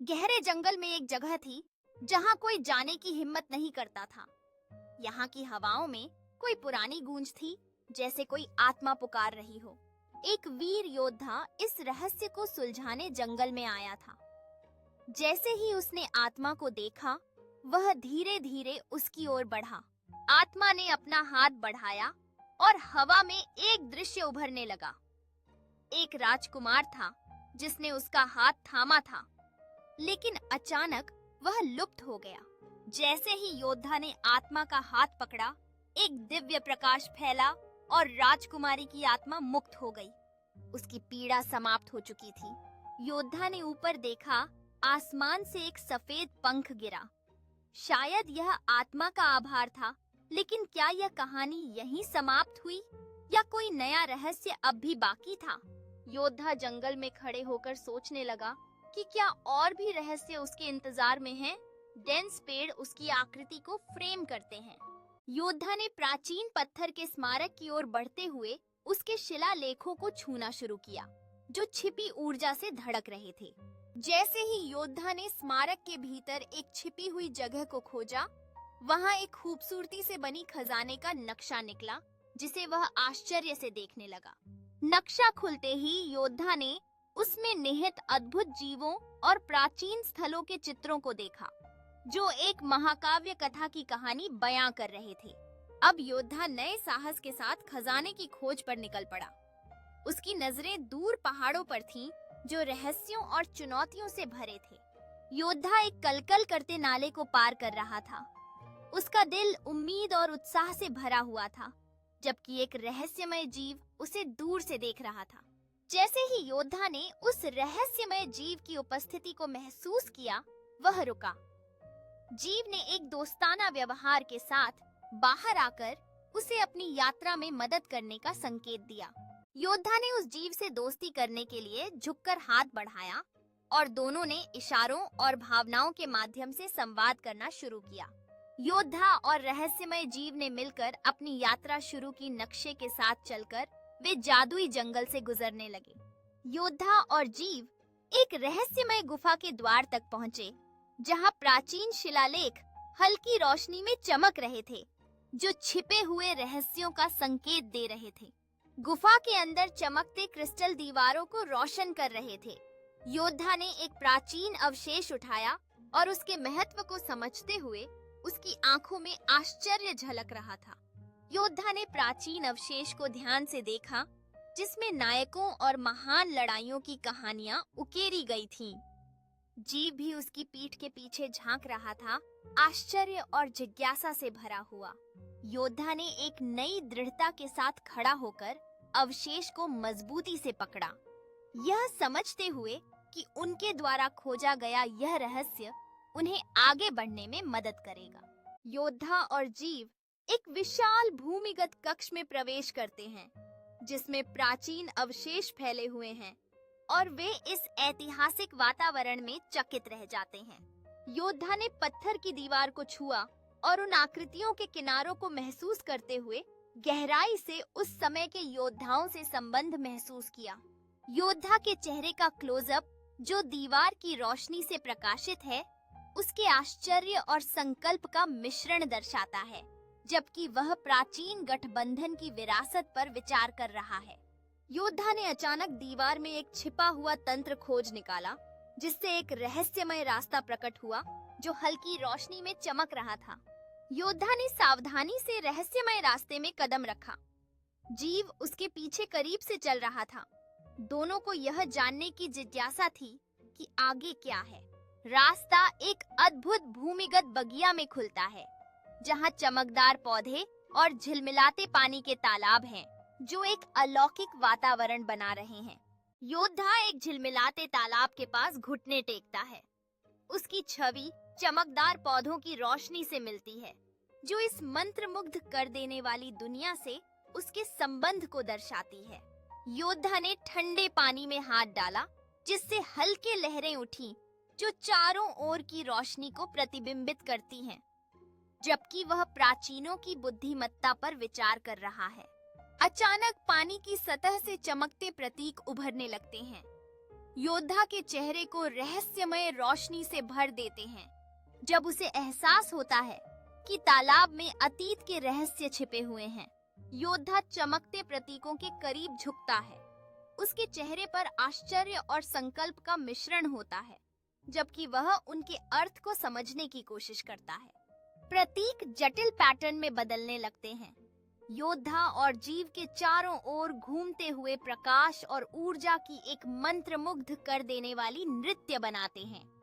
गहरे जंगल में एक जगह थी जहां कोई जाने की हिम्मत नहीं करता था। यहाँ की हवाओं में कोई पुरानी गूंज थी, जैसे कोई आत्मा पुकार रही हो। एक वीर योद्धा इस रहस्य को सुलझाने जंगल में आया था। जैसे ही उसने आत्मा को देखा, वह धीरे धीरे उसकी ओर बढ़ा। आत्मा ने अपना हाथ बढ़ाया और हवा में एक दृश्य उभरने लगा। एक राजकुमार था जिसने उसका हाथ थामा था, लेकिन अचानक वह लुप्त हो गया। जैसे ही योद्धा ने आत्मा का हाथ पकड़ा, एक दिव्य प्रकाश फैला और राजकुमारी की आत्मा मुक्त हो गई। उसकी पीड़ा समाप्त हो चुकी थी। योद्धा ने ऊपर देखा, आसमान से एक सफेद पंख गिरा। शायद यह आत्मा का आभार था, लेकिन क्या यह कहानी यहीं समाप्त हुई या कोई नया रहस्य अब भी बाकी था? योद्धा जंगल में खड़े होकर सोचने लगा कि क्या और भी रहस्य उसके इंतजार में हैं? डेंस पेड़ उसकी आकृति को फ्रेम करते हैं। योद्धा ने प्राचीन पत्थर के स्मारक की ओर बढ़ते हुए उसके शिलालेखों को छूना शुरू किया, जो छिपी ऊर्जा से धड़क रहे थे। जैसे ही योद्धा ने स्मारक के भीतर एक छिपी हुई जगह को खोजा, वहां एक खूबसूरती से बनी खजाने का नक्शा निकला, जिसे वह आश्चर्य से देखने लगा। नक्शा खुलते ही योद्धा ने उसमें निहित अद्भुत जीवों और प्राचीन स्थलों के चित्रों को देखा, जो एक महाकाव्य कथा की कहानी बयां कर रहे थे। अब योद्धा नए साहस के साथ खजाने की खोज पर निकल पड़ा। उसकी नजरें दूर पहाड़ों पर थीं, जो रहस्यों और चुनौतियों से भरे थे। योद्धा एक कलकल करते नाले को पार कर रहा था। उसका दिल उम्मीद और उत्साह से भरा हुआ था, जबकि एक रहस्यमय जीव उसे दूर से देख रहा था। जैसे ही योद्धा ने उस रहस्यमय जीव की उपस्थिति को महसूस किया, वह रुका। जीव ने एक दोस्ताना व्यवहार के साथ बाहर आकर उसे अपनी यात्रा में मदद करने का संकेत दिया। योद्धा ने उस जीव से दोस्ती करने के लिए झुककर हाथ बढ़ाया और दोनों ने इशारों और भावनाओं के माध्यम से संवाद करना शुरू किया। योद्धा और रहस्यमय जीव ने मिलकर अपनी यात्रा शुरू की। नक्शे के साथ चलकर वे जादुई जंगल से गुजरने लगे। योद्धा और जीव एक रहस्यमय गुफा के द्वार तक पहुंचे, जहां प्राचीन शिलालेख हल्की रोशनी में चमक रहे थे, जो छिपे हुए रहस्यों का संकेत दे रहे थे। गुफा के अंदर चमकते क्रिस्टल दीवारों को रोशन कर रहे थे। योद्धा ने एक प्राचीन अवशेष उठाया और उसके महत्व को समझते हुए उसकी आंखों में आश्चर्य झलक रहा था। योद्धा ने प्राचीन अवशेष को ध्यान से देखा, जिसमें नायकों और महान लड़ाइयों की कहानियां उकेरी गई थीं। जीव भी उसकी पीठ के पीछे झांक रहा था, आश्चर्य और जिज्ञासा से भरा हुआ। योद्धा ने एक नई दृढ़ता के साथ खड़ा होकर अवशेष को मजबूती से पकड़ा, यह समझते हुए कि उनके द्वारा खोजा गया यह रहस्य उन्हें आगे बढ़ने में मदद करेगा। योद्धा और जीव एक विशाल भूमिगत कक्ष में प्रवेश करते हैं, जिसमें प्राचीन अवशेष फैले हुए हैं और वे इस ऐतिहासिक वातावरण में चकित रह जाते हैं। योद्धा ने पत्थर की दीवार को छुआ और उन आकृतियों के किनारों को महसूस करते हुए गहराई से उस समय के योद्धाओं से संबंध महसूस किया। योद्धा के चेहरे का क्लोजअप, जो दीवार की रोशनी से प्रकाशित है, उसके आश्चर्य और संकल्प का मिश्रण दर्शाता है, जबकि वह प्राचीन गठबंधन की विरासत पर विचार कर रहा है। योद्धा ने अचानक दीवार में एक छिपा हुआ तंत्र खोज निकाला, जिससे एक रहस्यमय रास्ता प्रकट हुआ, जो हल्की रोशनी में चमक रहा था। योद्धा ने सावधानी से रहस्यमय रास्ते में कदम रखा। जीव उसके पीछे करीब से चल रहा था। दोनों को यह जानने की जिज्ञासा थी कि आगे क्या है। रास्ता एक अद्भुत भूमिगत बगिया में खुलता है, जहां चमकदार पौधे और झिलमिलाते पानी के तालाब हैं, जो एक अलौकिक वातावरण बना रहे हैं। योद्धा एक झिलमिलाते तालाब के पास घुटने टेकता है। उसकी छवि चमकदार पौधों की रोशनी से मिलती है, जो इस मंत्रमुग्ध कर देने वाली दुनिया से उसके संबंध को दर्शाती है। योद्धा ने ठंडे पानी में हाथ डाला, जिससे हल्के लहरें उठी, जो चारों ओर की रोशनी को प्रतिबिंबित करती हैं, जबकि वह प्राचीनों की बुद्धिमत्ता पर विचार कर रहा है। अचानक पानी की सतह से चमकते प्रतीक उभरने लगते हैं। योद्धा के चेहरे को रहस्यमय रोशनी से भर देते हैं जब उसे एहसास होता है कि तालाब में अतीत के रहस्य छिपे हुए हैं। योद्धा चमकते प्रतीकों के करीब झुकता है। उसके चेहरे पर आश्चर्य और संकल्प का मिश्रण होता है, जबकि वह उनके अर्थ को समझने की कोशिश करता है। प्रतीक जटिल पैटर्न में बदलने लगते हैं। योद्धा और जीव के चारों ओर घूमते हुए प्रकाश और ऊर्जा की एक मंत्रमुग्ध कर देने वाली नृत्य बनाते हैं।